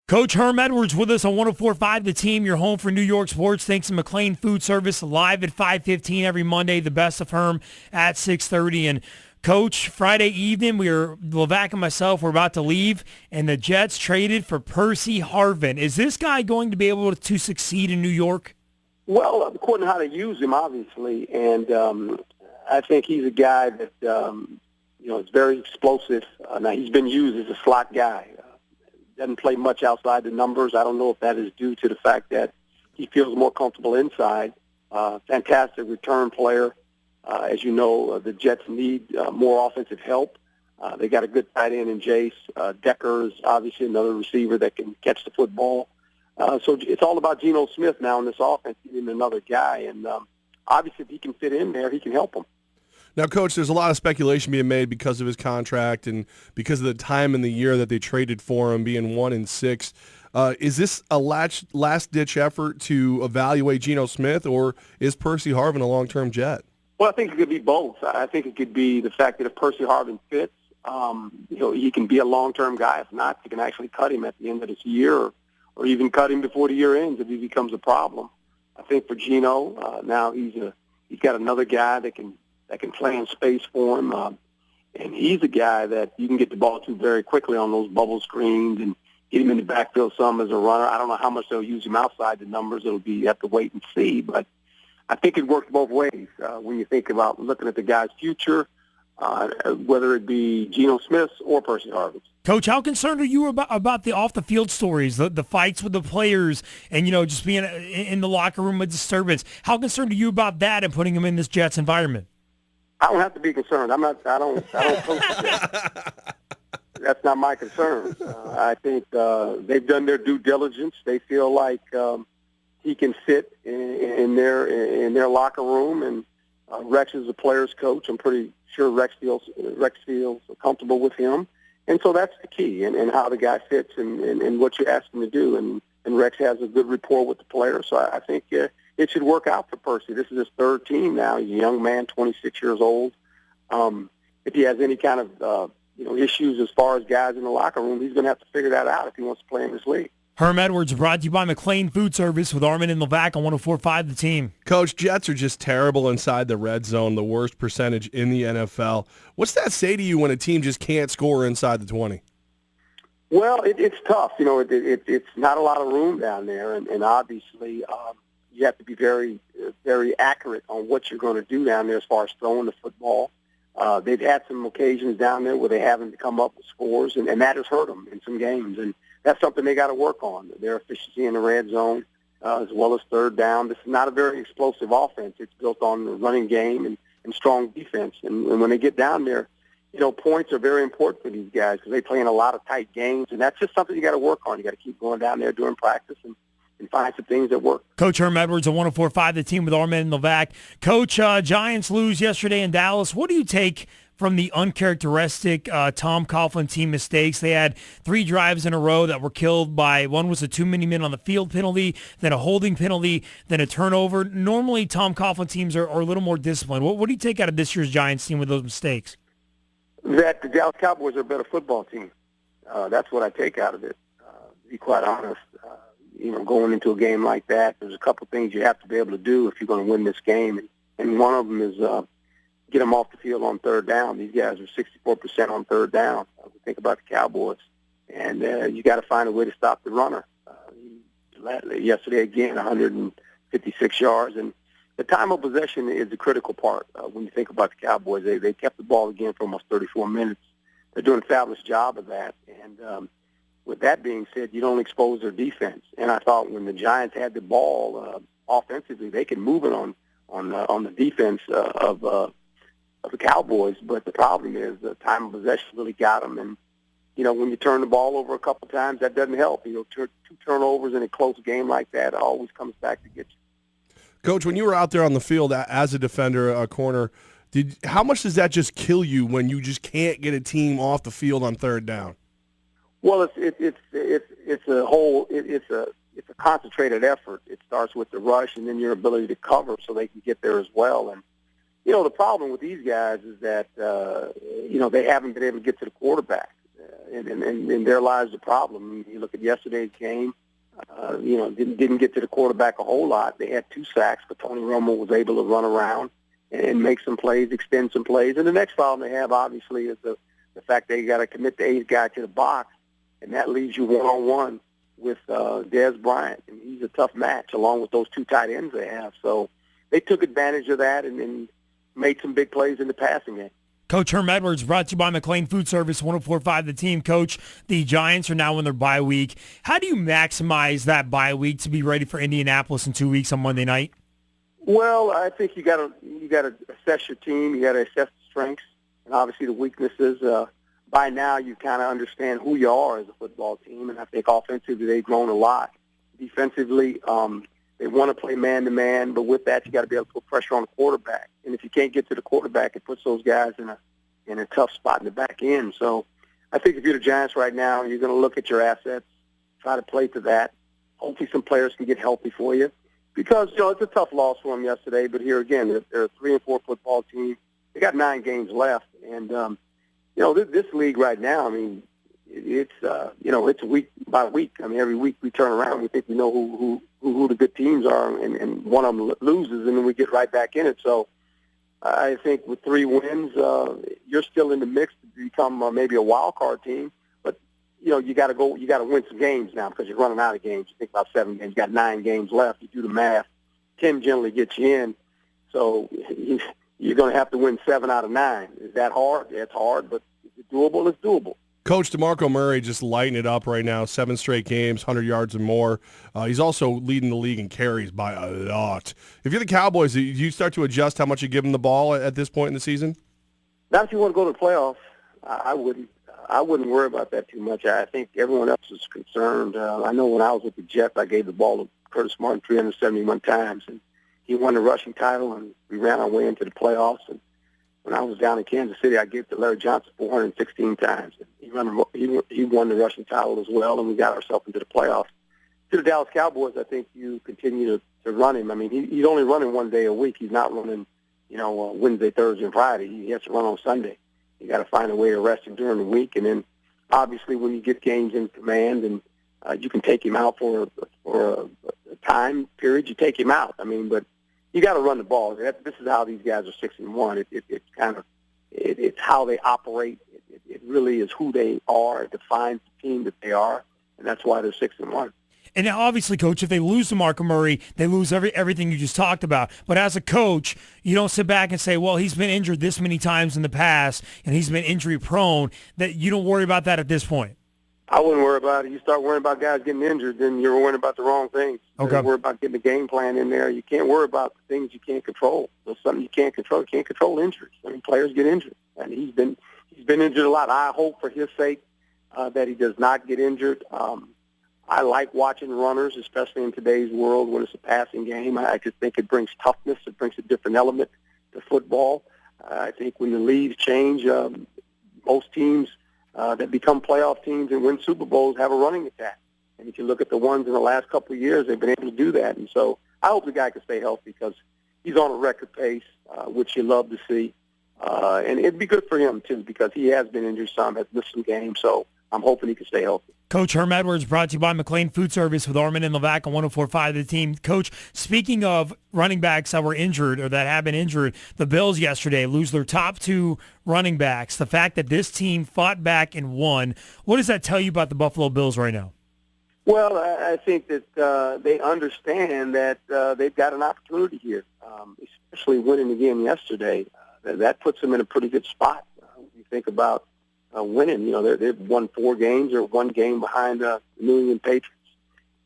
Coach Herm Edwards with us on 104.5 The Team, your home for New York sports. Thanks to McLean Food Service, live at 5:15 every Monday. The best of Herm at 6:30. And Coach, Friday evening, Levack and myself were about to leave, and the Jets traded for Percy Harvin. Is this guy going to be able to succeed in New York? Well, according to how they use him, obviously, and I think he's a guy that is very explosive. Now he's been used as a slot guy. Doesn't play much outside the numbers. I don't know if that is due to the fact that he feels more comfortable inside. Fantastic return player. As you know, the Jets need more offensive help. They got a good tight end in Jace. Decker is obviously another receiver that can catch the football. So it's all about Geno Smith now in this offense, needing another guy. And obviously if he can fit in there, he can help them. Now, Coach, there's a lot of speculation being made because of his contract and because of the time in the year that they traded for him, being 1-6. Is this a last-ditch effort to evaluate Geno Smith, or is Percy Harvin a long-term Jet? Well, I think it could be both. I think it could be the fact that if Percy Harvin fits, he can be a long-term guy. If not, you can actually cut him at the end of this year or even cut him before the year ends if he becomes a problem. I think for Geno, now he's got another guy that can play in space for him. And he's a guy that you can get the ball to very quickly on those bubble screens and get him in the backfield some as a runner. I don't know how much they'll use him outside the numbers. You have to wait and see. But I think it works both ways when you think about looking at the guy's future, whether it be Geno Smith or Percy Harvin. Coach, how concerned are you about the off-the-field stories, the fights with the players, and, just being in the locker room with disturbance? How concerned are you about that and putting him in this Jets environment? I don't have to be concerned. I don't coach that. That's not my concern. I think they've done their due diligence. They feel like he can fit in their locker room, and Rex is the player's coach. I'm pretty sure Rex feels comfortable with him, and so that's the key, and how the guy fits and what you ask him to do. And Rex has a good rapport with the player, so I think it should work out for Percy. This is his third team now. He's a young man, 26 years old. If he has any kind of issues as far as guys in the locker room, he's going to have to figure that out if he wants to play in this league. Herm Edwards brought to you by McLean Food Service with Armen and Levack on 104.5 The Team. Coach, Jets are just terrible inside the red zone, the worst percentage in the NFL. What's that say to you when a team just can't score inside the 20? Well, it's tough. It's not a lot of room down there, and obviously you have to be very, very accurate on what you're going to do down there as far as throwing the football. They've had some occasions down there where they haven't come up with scores, and that has hurt them in some games. And that's something they got to work on, their efficiency in the red zone as well as third down. This is not a very explosive offense. It's built on the running game and strong defense. And when they get down there, points are very important for these guys because they play in a lot of tight games, and that's just something you got to work on. You got to keep going down there during practice and find some things that work. Coach Herm Edwards on 104.5 The Team with Armen and Levack. Coach, Giants lose yesterday in Dallas. What do you take from the uncharacteristic Tom Coughlin team mistakes? They had 3 drives in a row that were killed by, one was a too many men on the field penalty, then a holding penalty, then a turnover. Normally, Tom Coughlin teams are a little more disciplined. What do you take out of this year's Giants team with those mistakes? That the Dallas Cowboys are a better football team. That's what I take out of it, to be quite honest. Going into a game like that, there's a couple of things you have to be able to do if you're going to win this game. And one of them is get them off the field on third down. These guys are 64% on third down. Think about the Cowboys. And you got to find a way to stop the runner. Yesterday, again, 156 yards. And the time of possession is the critical part when you think about the Cowboys. They kept the ball again for almost 34 minutes. They're doing a fabulous job of that. And with that being said, you don't expose their defense. And I thought when the Giants had the ball offensively, they could move it on the defense of the Cowboys. But the problem is the time of possession really got them. And when you turn the ball over a couple times, that doesn't help. 2 turnovers in a close game like that always comes back to get you. Coach, when you were out there on the field as a defender, a corner, how much does that just kill you when you just can't get a team off the field on third down? Well, it's a concentrated effort. It starts with the rush and then your ability to cover so they can get there as well. And the problem with these guys is that they haven't been able to get to the quarterback. and there lies the problem. You look at yesterday's game. Didn't get to the quarterback a whole lot. They had 2 sacks, but Tony Romo was able to run around and make some plays, extend some plays. And the next problem they have, obviously, is the fact they got to commit the 8th guy to the box, and that leaves you one-on-one with Dez Bryant, and he's a tough match along with those 2 tight ends they have. So they took advantage of that and made some big plays in the passing game. Coach Herm Edwards, brought to you by McLean Food Service, 104.5 The Team. Coach, the Giants are now in their bye week. How do you maximize that bye week to be ready for Indianapolis in 2 weeks on Monday night? Well, I think you got to assess your team. You got to assess the strengths and obviously the weaknesses. By now, you kind of understand who you are as a football team, and I think offensively they've grown a lot. Defensively, they want to play man-to-man, but with that, you got to be able to put pressure on the quarterback. And if you can't get to the quarterback, it puts those guys in a tough spot in the back end. So I think if you're the Giants right now, you're going to look at your assets, try to play to that. Hopefully some players can get healthy for you because, it's a tough loss for them yesterday. But here again, they're a 3-4 football team. They got 9 games left. And, this league right now, I mean, it's week by week. I mean, every week we turn around, we think we know who the good teams are, and one of them loses, and then we get right back in it. So I think with 3 wins, you're still in the mix to become maybe a wild card team. But you got to win some games now because you're running out of games. You think about 7 games, you got 9 games left. You do the math, 10 generally gets you in. So you're going to have to win 7 out of 9. Is that hard? It's hard, but is it doable? It's doable. Coach DeMarco Murray just lighting it up right now, 7 straight games, 100 yards and more. He's also leading the league in carries by a lot. If you're the Cowboys, do you start to adjust how much you give them the ball at this point in the season? Not if you want to go to the playoffs. I wouldn't. I wouldn't worry about that too much. I think everyone else is concerned. I know when I was with the Jets, I gave the ball to Curtis Martin 371 times, and he won the rushing title, and we ran our way into the playoffs. And when I was down in Kansas City, I gave it to Larry Johnson 416 times. He won the rushing title as well, and we got ourselves into the playoffs. To the Dallas Cowboys, I think you continue to run him. I mean, he's only running 1 day a week. He's not running, Wednesday, Thursday, and Friday. He has to run on Sunday. You got to find a way to rest him during the week, and then obviously when you get games in command and you can take him out for a time period, you take him out. I mean, but you got to run the ball. This is how these guys are 6-1. It's how they operate. It really is who they are. It defines the team that they are, and that's why they're 6-1. And now, obviously, Coach, if they lose to DeMarco Murray, they lose everything you just talked about. But as a coach, you don't sit back and say, well, he's been injured this many times in the past, and he's been injury-prone, that you don't worry about that at this point. I wouldn't worry about it. You start worrying about guys getting injured, then you're worrying about the wrong things. Okay. You worry about getting the game plan in there. You can't worry about the things you can't control. There's something you can't control. You can't control injuries. I mean, players get injured, and he's been injured a lot. I hope for his sake that he does not get injured. I like watching runners, especially in today's world when it's a passing game. I just think it brings toughness. It brings a different element to football. I think when the leagues change, most teams that become playoff teams and win Super Bowls have a running attack. And if you look at the ones in the last couple of years, they've been able to do that. And so I hope the guy can stay healthy because he's on a record pace, which you love to see. And it'd be good for him, too, because he has been injured some, has missed some games. So I'm hoping he can stay healthy. Coach Herm Edwards, brought to you by McLean Food Service with Armen Levack on 104.5 The Team. Coach, speaking of running backs that were injured or that have been injured, the Bills yesterday lose their top 2 running backs. The fact that this team fought back and won, what does that tell you about the Buffalo Bills right now? Well, I think that they understand that they've got an opportunity here, especially winning again yesterday. That puts them in a pretty good spot. When you think about winning, they've won 4 games or 1 game behind the New England Patriots.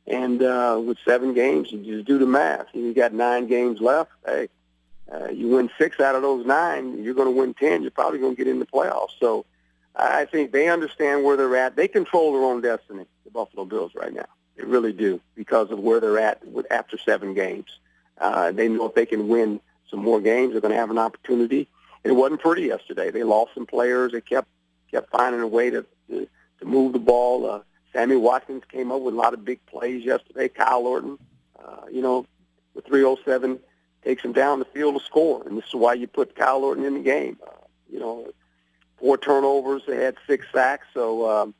And with 7 games, you just do the math. You got 9 games left. Hey, you win 6 out of those 9, you're going to win 10. You're probably going to get in the playoffs. So I think they understand where they're at. They control their own destiny, the Buffalo Bills, right now. They really do because of where they're at after 7 games. They know if they can win some more games, they're going to have an opportunity. And it wasn't pretty yesterday. They lost some players. They kept finding a way to move the ball. Sammy Watkins came up with a lot of big plays yesterday. Kyle Orton, with 3:07, takes him down the field to score. And this is why you put Kyle Orton in the game. 4 turnovers. They had 6 sacks. So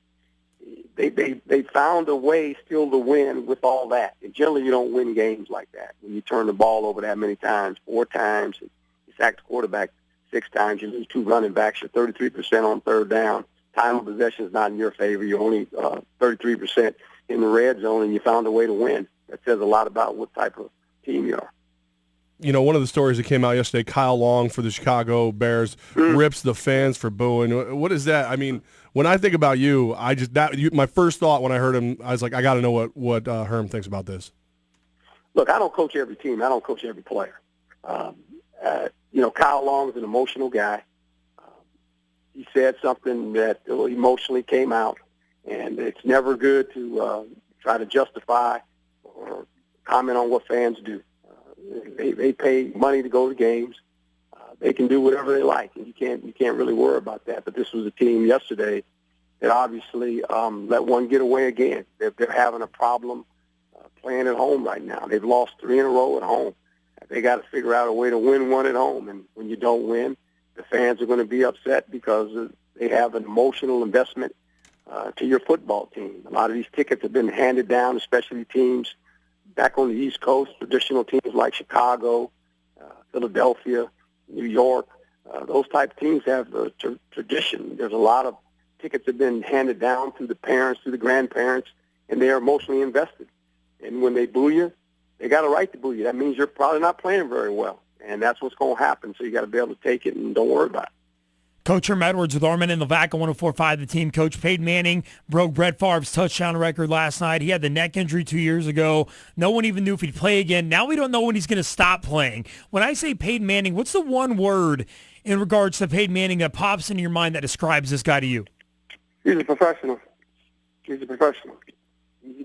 they found a way still to win with all that. And generally, you don't win games like that when you turn the ball over that many times, 4 times. You sack the quarterback 6 times. You lose 2 running backs. You're 33% on third down. Time of possession is not in your favor. You're only 33% in the red zone, and you found a way to win. That says a lot about what type of team you are. You know, one of the stories that came out yesterday, Kyle Long for the Chicago Bears rips the fans for booing. What is that? I mean, when I think about you, my first thought when I heard him, I was like, I got to know what Herm thinks about this. Look, I don't coach every team. I don't coach every player. Kyle Long is an emotional guy. He said something that emotionally came out, and it's never good to try to justify or comment on what fans do. They pay money to go to games. They can do whatever they like, and you can't really worry about that. But this was a team yesterday that obviously let one get away again. They're having a problem playing at home right now. They've lost 3 in a row at home. They got to figure out a way to win one at home, and when you don't win, the fans are going to be upset because they have an emotional investment to your football team. A lot of these tickets have been handed down, especially teams back on the East Coast, traditional teams like Chicago, Philadelphia, New York. Those type of teams have a tradition. There's a lot of tickets that have been handed down through the parents, through the grandparents, and they are emotionally invested. And when they boo you, they got a right to boo you. That means you're probably not playing very well. And that's what's going to happen. So you got to be able to take it and don't worry about it. Coach Herm Edwards with Armen Levack on 104.5 The Team. Coach Peyton Manning broke Brett Favre's touchdown record last night. He had the neck injury 2 years ago. No one even knew if he'd play again. Now we don't know when he's going to stop playing. When I say Peyton Manning, what's the one word in regards to Peyton Manning that pops into your mind that describes this guy to you? He's a professional. He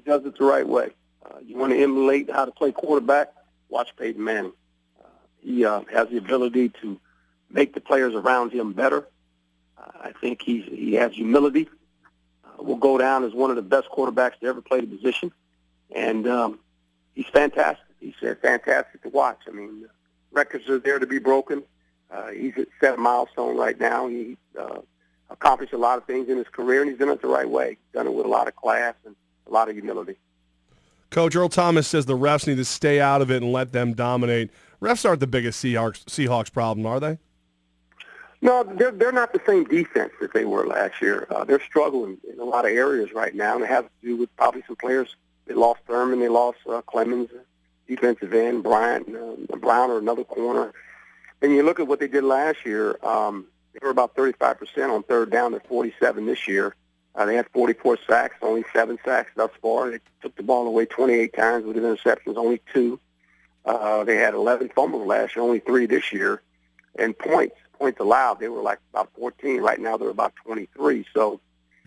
does it the right way. You want to emulate how to play quarterback, watch Peyton Manning. He has the ability to make the players around him better. I think he has humility. Will go down as one of the best quarterbacks to ever play the position. And he's fantastic. He's fantastic to watch. I mean, records are there to be broken. He's set a milestone right now. He accomplished a lot of things in his career, and he's done it the right way. He's done it with a lot of class and a lot of humility. Coach Earl Thomas says the refs need to stay out of it and let them dominate. Refs aren't the biggest Seahawks problem, are they? No, they're not the same defense that they were last year. They're struggling in a lot of areas right now, and it has to do with probably some players. They lost Herman, they lost Clemens, defensive end, Brown or another corner. And you look at what they did last year, they were about 35% on third down. They're 47 this year. They had 44 sacks, only 7 sacks thus far. They took the ball away 28 times with interceptions, only 2. They had 11 fumbles last year, only 3 this year. And points allowed, they were like about 14. Right now they're about 23. So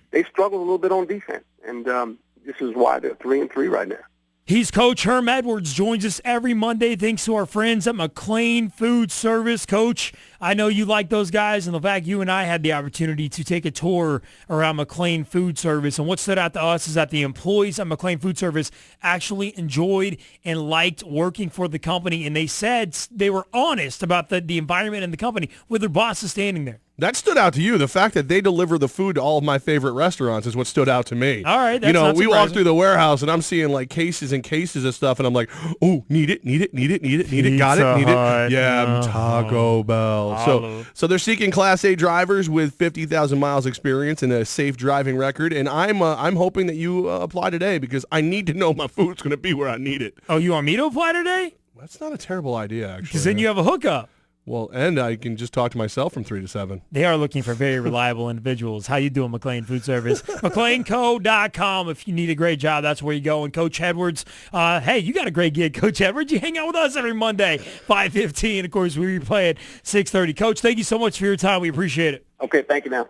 they struggled a little bit on defense. And this is why they're 3-3 right now. He's Coach Herm Edwards, joins us every Monday thanks to our friends at McLean Food Service. Coach, I know you like those guys, and Levack, you and I had the opportunity to take a tour around McLean Food Service, and what stood out to us is that the employees at McLean Food Service actually enjoyed and liked working for the company, and they said they were honest about the environment and the company with their bosses standing there. That stood out to you. The fact that they deliver the food to all of my favorite restaurants is what stood out to me. All right, that's not we surprising. walk through the warehouse and I'm seeing like cases and cases of stuff, and I'm like, oh, need it, got it, need it. Yeah, Taco Bell. So they're seeking Class A drivers with 50,000 miles experience and a safe driving record, and I'm hoping that you apply today because I need to know my food's going to be where I need it. Oh, you want me to apply today? That's not a terrible idea, actually. Because then you have a hookup. Well, and I can just talk to myself from 3 to 7. They are looking for very reliable individuals. How you doing, McLean Food Service? McLeanCo.com. If you need a great job, that's where you go. And Coach Edwards, hey, you got a great gig, Coach Edwards. You hang out with us every Monday, 5:15. Of course, we replay at 6:30. Coach, thank you so much for your time. We appreciate it. Okay, thank you now.